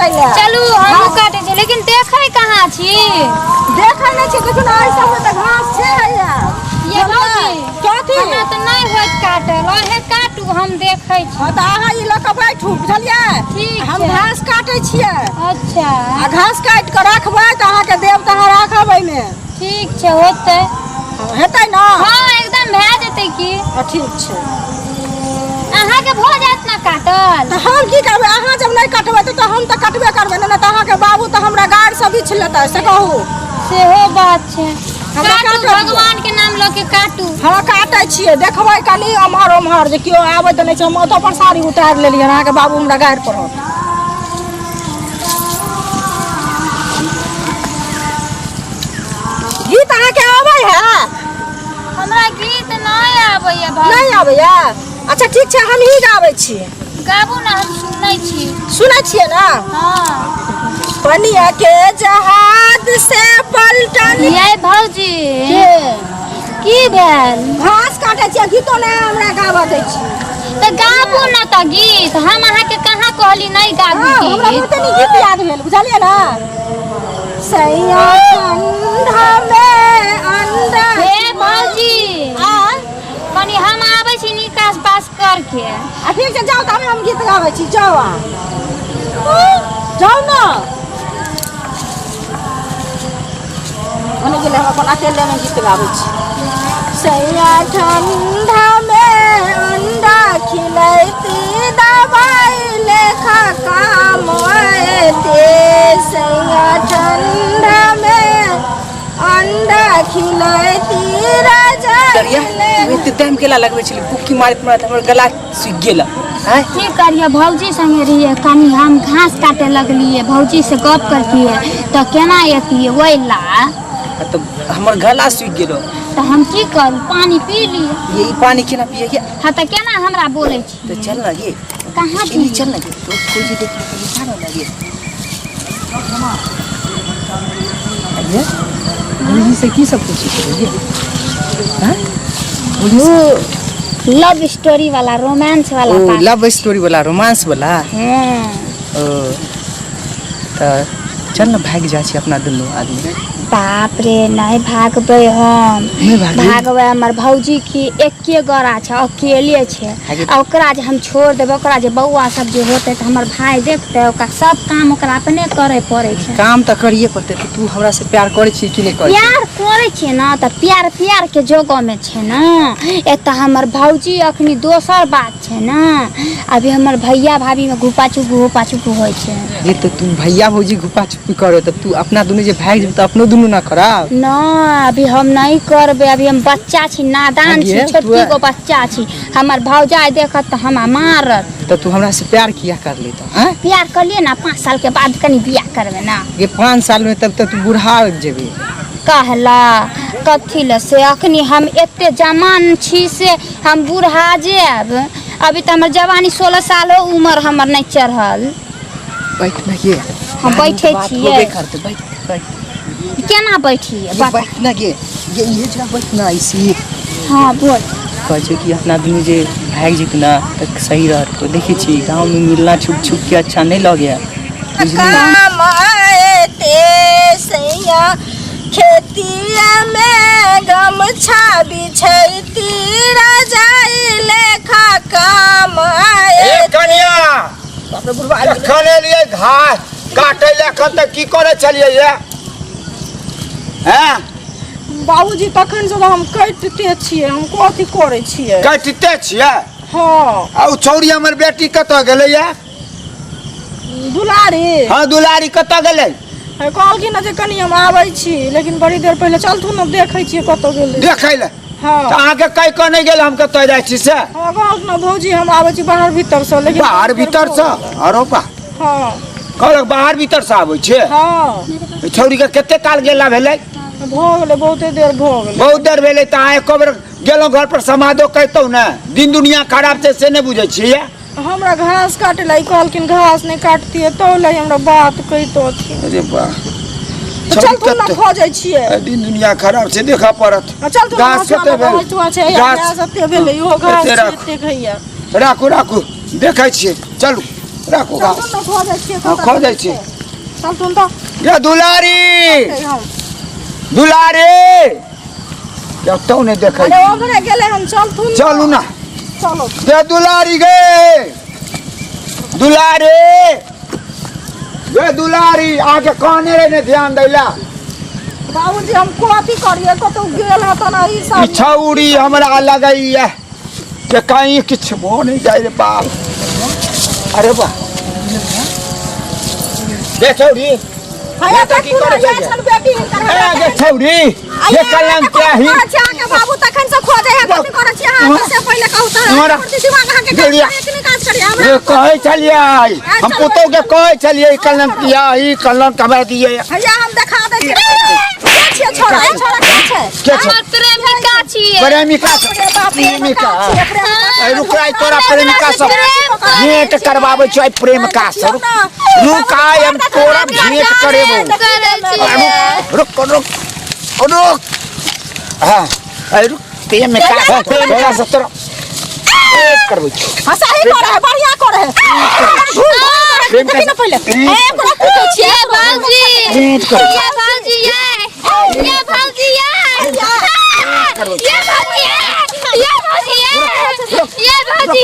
पहले चलू हम काटे छै लेकिन देखै कहाँ छी देखै नै छी देखु ना ऐसा में त घास छै या ये भौजी कथी हमरा त नै होत काटल ओहे काटू हम देखै छी हां त अहाँ ई ल क बैठू बुझलियै ठीक हम घास काटै छियै अच्छा आ घास काट के रखबै त अहाँ के देब त अहाँ राखबै में ठीक छै होतै हेतै ना हां एकदम भए जेतै की ठीक छै अहाँ के भ जात ना काटल त हम की करबै अहाँ जब नै कटबै त हम त कटबे करबै ना त अहाँ के बाबू त हमरा गाड़ से बिछ लेतै से कहू सेहो बात छै हमरा काटू भगवान के नाम ल के काटू हाँ काटै छियै देखबै कनी अमहर उमहर जे केओ आबै त नै छै हम ओतो पर साड़ी उतार लेलियै अहाँ के बाबू हमरा गाड़ पड़त गीत अहाँ के आबै है हमरा गीत नै आबैया भाई नहीं आबैया अच्छा ठीक छै हम ही गाबै छी गाबू ना हम सुनै छी सुनै छियै ना हां पनिया के जहाज से पलटन ये भौजी की भेल घास काटै छियै गीतो नै हमरा गाबऽ दै छी त गाबू ना त गीत हम अहाँ के कहाँ कहली नै गाबू हमरा गीत बहुते नीक गीत याद भेल बुझलियै ना सैया ठंडा में अंडा हे भौजी कनी हम आबै छी निकास पास करके आ ठीक छै जाओ तब हम गीत गाबै छी जाओ जाओ ना ओने गेले हम अपन अकेले में गीत गाबै छी सैया ठंडा में अंडा खिलैती दवाई लेखा काम आते सैया ठंडा में अंडा खिलैती राजा इतने टाइम केला लगबै छली कुक्की मारत मारत हमर गला सूख गेल हैं की करिए भौजी संगे रहिए कनी हम घास काटे लगलिए भौजी से गप करतिए त केना एतिए ओइला तो हमर गला सूख गेलो त हम की करू पानी पी लिए ये पानी केना पिए के हां त केना हमरा बोलै छी तो चल ना ये कहाँ ये चल ना ये तो खोजी देख के निकालो ना ये ये मुझे से की सब पूछी ये हैं लव स्टोरी वाला रोमांस वाला ओ लव स्टोरी वाला रोमांस वाला हां ओ तो चल ना भाग जा छी अपना दुनू आदमी बाप रे नहीं भागबे हम नहीं भागबे हमर भौजी की एके गरा छै अकेले छै आ ओकरा जे हम छोड़ देब ओकरा जे बौआ सब जे होते त हमर भाई देखते ओकरा सब काम ओकरा अपने करे पड़े छै काम त करिए पड़ते तू हमरा से प्यार करे छी कि नहीं करे प्यार करे छै ना त प्यार प्यार के जगह में छै ना एत हमर भौजी अखनी दोसर बात छै ना अभी हमर भैया भाभी में घुपा चुप होय छै ये तो तू भैया भौजी घुपा चुप करो त तू अपना दुनू जे भाग त अपनो दुनू ना खराब ना अभी हम नहीं करबे अभी हम बच्चा छी नादान छी छोटकी गो बच्चा छी हमर भौजाई देखत त हमरा मारत तो तू हमरा से प्यार किया कर लेता हैं प्यार कर लिए ना 5 साल के बाद कनी बियाह करबे ना ये 5 साल में तब तक तू बूढ़ा हो जेबे कहला कथी ले से अखनी हम एते जवान छी से हम बूढ़ा जेब अभी त हमर जवानी 16 साल हो उम्र हमर नहीं चढ़ल बैठ ना ये हम बैठे छिए करते बैठ केना बैठिए बैठ ना ये जगह बैठ ना इसी हां बोल कहे कि अपना दुनू जे भाग जित ना तक सही रहत तो देखे छी गांव में मिलना छुप के अच्छा नहीं लगे काम आते सैया खेतिया में गमछा बिछैती राजाई लेखा काम आए कनिया बाप रे बुढ़वा खने लिए घास काटे लेखन त की करे चलिए ये हैं बाबूजी तखन से हम कटते छियै हम कथी करे छियै कटते छिए हां आ उ छौरी हमर बेटी कत गेलै ये दुलारी हां दुलारी कत गेलै कहलखिन जे कनी हम आबै छी लेकिन बड़ी देर पहले चलथु न देखै छियै कत गेलै देखै ले हां त अहाँ के कहि क नहीं गेल हम कत जाय छी से हां कहलक न भौजी हम आबै छी बाहर भीतर से लेकिन बाहर भीतर से अरो बा हां कहलक बाहर भीतर से आबै छै हां छौरी के कते काल गेला भेलै भ गेलै बहुते देर भ गेलै बहुत देर भेलै त अहाँ एको बेर गेलौ घर पर समादो कहतौ न दिन दुनिया खराब छै से नहीं बुझै छियै हमरा घास काटे लाई कहलखिन घास नहीं काटती तो लाई हमरा बात कहितो थी अरे वाह चल तू ना खो जाय छियै दिन दुनिया खराब छै देखा पड़त चल तू घास कते भेल घास कते भेलै ओ घास कते खइया राखू देखै छियै चलू रखो घास चल तू खो जाइ छी हाँ, खो जाइ छी। चल तू तो ये दुलारी हम दुलारी तो नहीं देखे अरे ओकरे गेले हम चल तू चलू ना चलो ये दुलारी गे दुलारी ये दुलारी आगे कहने रे ने ध्यान दैला बाबूजी हम कोती करिए को तो गेल ह त ना ई सब छौड़ी हमरा लगई है कि कहीं किछ हो नहीं जाए रे बाप अरे वाह दे छौड़ी हाया ये तो की करे छै? छन बेटी कर ए छौड़ी ये कलम क्या ही के बाबू तखन से खोजे है कथि करे छी हां से पहले कहू त हमारा दिमाग अहाँ के गेलिया। इतनी काज करिए ये हमरा कहे चलिए हम पुतो के कहे चलिए कलम किया ही कलम कमा दिए भैया हम देखा दे छी के छिए छोरा ए छोरा के छै के छै प्रेमिका छिए प्रेमिका प्रेमिका ए रुक आई तोरा प्रेमिका सब भेंट करवावे छै प्रेमिका से रुक आई हम तोरा भेंट करेबो रुक रुक रुक हां ए रुक प्रेमिका से तोरा भेंट करबो हां सही करे है बढ़िया करे है प्रेमिका देखि न पहले ए ओकरा पूछे छिए बाबूजी भेंट कर ये बाबूजी ये बाबूजी ये बाबूजी ये बाबूजी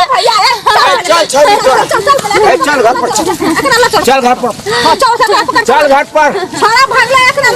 चल चल चल घर पर चल घर पर हां चल चल घर पर छोरा भागले एकरा